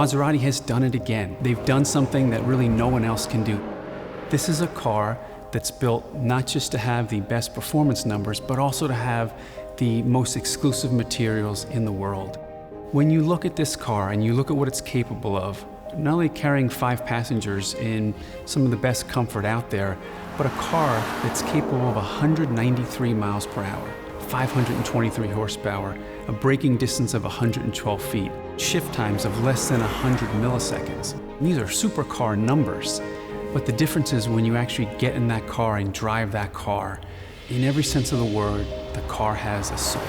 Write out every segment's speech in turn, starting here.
Maserati has done it again. They've done something that really no one else can do. This is a car that's built not just to have the best performance numbers, but also to have the most exclusive materials in the world. When you look at this car and you look at what it's capable of, not only carrying 5 passengers in some of the best comfort out there, but a car that's capable of 193 miles per hour, 523 horsepower, a braking distance of 112 feet, shift times of less than 100 milliseconds. These are supercar numbers, but the difference is when you actually get in that car and drive that car, in every sense of the word, the car has a soul.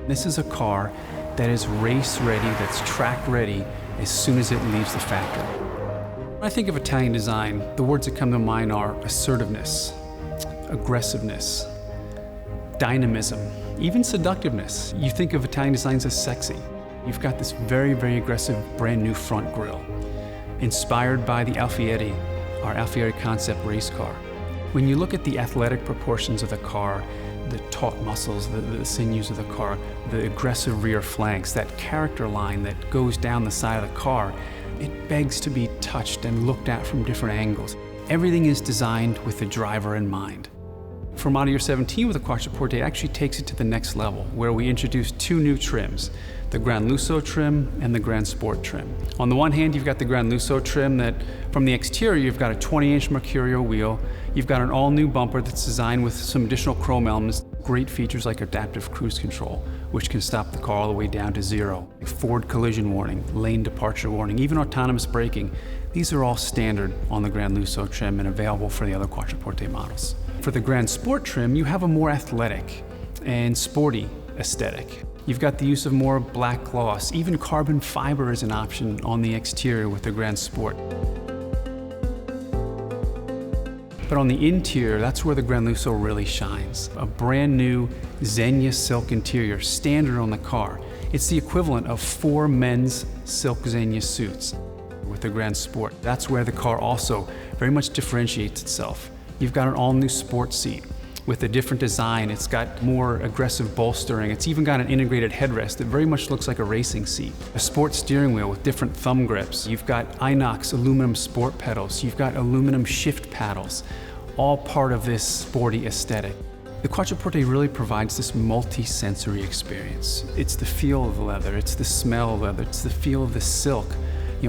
This is a car that is race ready, that's track ready as soon as it leaves the factory. When I think of Italian design, the words that come to mind are assertiveness, aggressiveness, dynamism, even seductiveness. You think of Italian designs as sexy. You've got this very, very aggressive brand new front grille, inspired by the Alfieri, our Alfieri concept race car. When you look at the athletic proportions of the car, the taut muscles, the sinews of the car, the aggressive rear flanks, that character line that goes down the side of the car, it begs to be touched and looked at from different angles. Everything is designed with the driver in mind. For model year 17 with the Quattroporte, it actually takes it to the next level, where we introduce 2 new trims, the Gran Lusso trim and the Gran Sport trim. On the one hand, you've got the Gran Lusso trim that, from the exterior, you've got a 20-inch Mercurio wheel, you've got an all-new bumper that's designed with some additional chrome elements, great features like adaptive cruise control, which can stop the car all the way down to 0, forward collision warning, lane departure warning, even autonomous braking. These are all standard on the Gran Lusso trim and available for the other Quattroporte models. For the Gran Sport trim, you have a more athletic and sporty aesthetic. You've got the use of more black gloss. Even carbon fiber is an option on the exterior with the Gran Sport. But on the interior, that's where the Gran Lusso really shines. A brand new Zegna silk interior, standard on the car. It's the equivalent of 4 men's silk Zegna suits with the Gran Sport. That's where the car also very much differentiates itself. You've got an all-new sport seat with a different design. It's got more aggressive bolstering. It's even got an integrated headrest that very much looks like a racing seat. A sport steering wheel with different thumb grips. You've got Inox aluminum sport pedals. You've got aluminum shift paddles, all part of this sporty aesthetic. The Quattroporte really provides this multi-sensory experience. It's the feel of the leather, it's the smell of leather, it's the feel of the silk,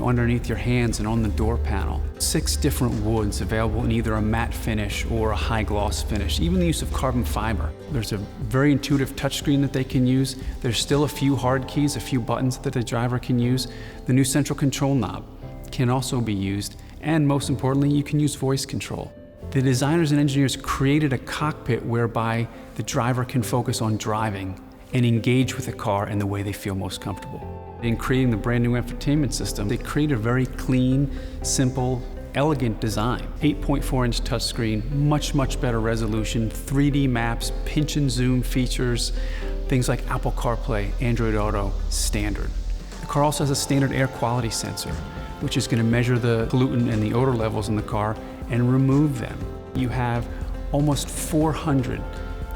underneath your hands and on the door panel. 6 different woods available in either a matte finish or a high gloss finish, even the use of carbon fiber. There's a very intuitive touchscreen that they can use. There's still a few hard keys, a few buttons that the driver can use. The new central control knob can also be used, and most importantly, you can use voice control. The designers and engineers created a cockpit whereby the driver can focus on driving and engage with the car in the way they feel most comfortable. In creating the brand new infotainment system, they created a very clean, simple, elegant design. 8.4-inch touchscreen, much better resolution, 3D maps, pinch and zoom features, things like Apple CarPlay, Android Auto, standard. The car also has a standard air quality sensor, which is going to measure the pollutant and the odor levels in the car and remove them. You have almost 400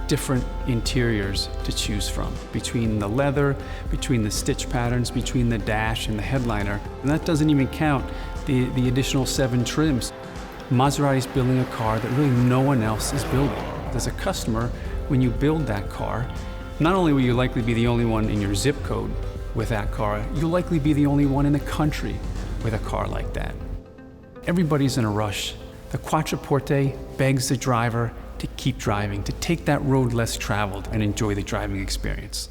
different interiors to choose from, between the leather, between the stitch patterns, between the dash and the headliner. And that doesn't even count the additional 7 trims. Maserati's building a car that really no one else is building. As a customer, when you build that car, not only will you likely be the only one in your zip code with that car, you'll likely be the only one in the country with a car like that. Everybody's in a rush. The Quattroporte begs the driver to keep driving, to take that road less traveled and enjoy the driving experience.